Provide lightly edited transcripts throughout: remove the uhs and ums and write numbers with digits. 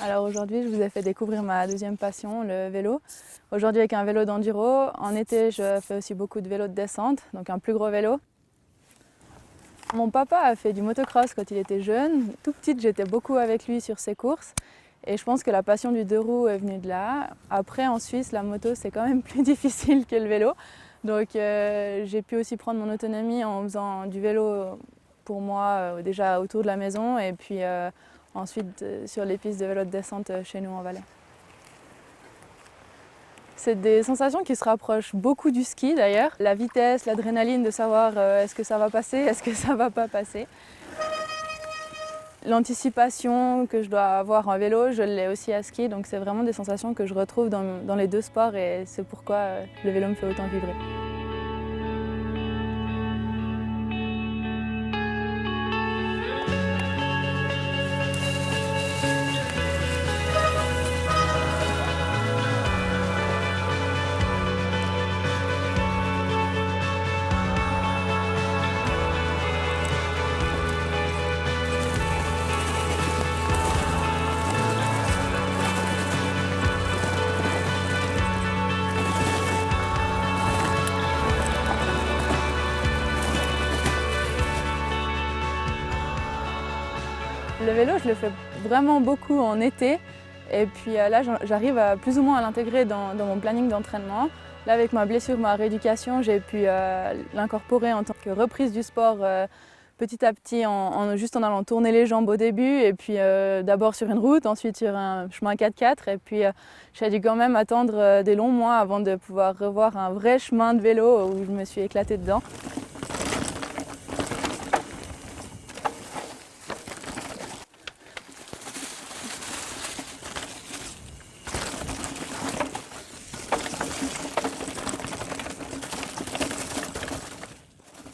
Alors aujourd'hui, je vous ai fait découvrir ma deuxième passion, le vélo. Aujourd'hui avec un vélo d'enduro. En été, je fais aussi beaucoup de vélo de descente, donc un plus gros vélo. Mon papa a fait du motocross quand il était jeune. Tout petite, j'étais beaucoup avec lui sur ses courses. Et je pense que la passion du deux roues est venue de là. Après, en Suisse, la moto, c'est quand même plus difficile que le vélo. Donc j'ai pu aussi prendre mon autonomie en faisant du vélo pour moi déjà autour de la maison et puis ensuite sur les pistes de vélo de descente chez nous en Valais. C'est des sensations qui se rapprochent beaucoup du ski d'ailleurs. La vitesse, l'adrénaline de savoir est-ce que ça va passer, est-ce que ça va pas passer. L'anticipation que je dois avoir en vélo, je l'ai aussi à ski, donc c'est vraiment des sensations que je retrouve dans les deux sports et c'est pourquoi le vélo me fait autant vibrer. Le vélo, je le fais vraiment beaucoup en été. Et puis là, j'arrive plus ou moins à l'intégrer dans mon planning d'entraînement. Là, avec ma blessure, ma rééducation, j'ai pu l'incorporer en tant que reprise du sport petit à petit, juste en allant tourner les jambes au début. Et puis d'abord sur une route, ensuite sur un chemin 4x4. Et puis j'ai dû quand même attendre des longs mois avant de pouvoir revoir un vrai chemin de vélo où je me suis éclatée dedans.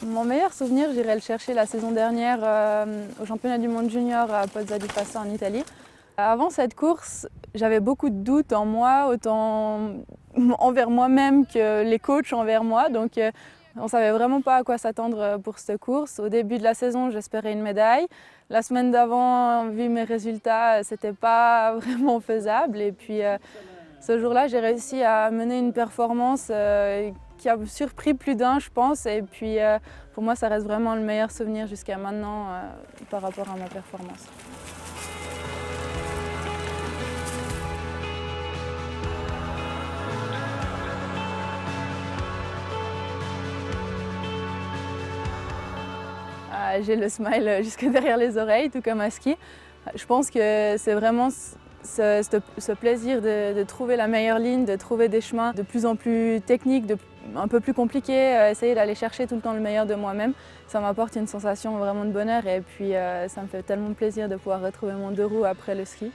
Mon meilleur souvenir, j'irai le chercher la saison dernière au championnat du monde junior à Pozza di Fassa en Italie. Avant cette course, j'avais beaucoup de doutes en moi, autant envers moi-même que les coachs envers moi. Donc on ne savait vraiment pas à quoi s'attendre pour cette course. Au début de la saison, j'espérais une médaille. La semaine d'avant, vu mes résultats, ce n'était pas vraiment faisable. Et puis ce jour-là, j'ai réussi à mener une performance qui a surpris plus d'un, je pense. Et puis pour moi, ça reste vraiment le meilleur souvenir jusqu'à maintenant par rapport à ma performance. J'ai le smile jusque derrière les oreilles, tout comme à ski. Je pense que c'est vraiment ce plaisir de trouver la meilleure ligne, de trouver des chemins de plus en plus techniques, un peu plus compliqués, essayer d'aller chercher tout le temps le meilleur de moi-même. Ça m'apporte une sensation vraiment de bonheur et puis ça me fait tellement plaisir de pouvoir retrouver mon deux roues après le ski.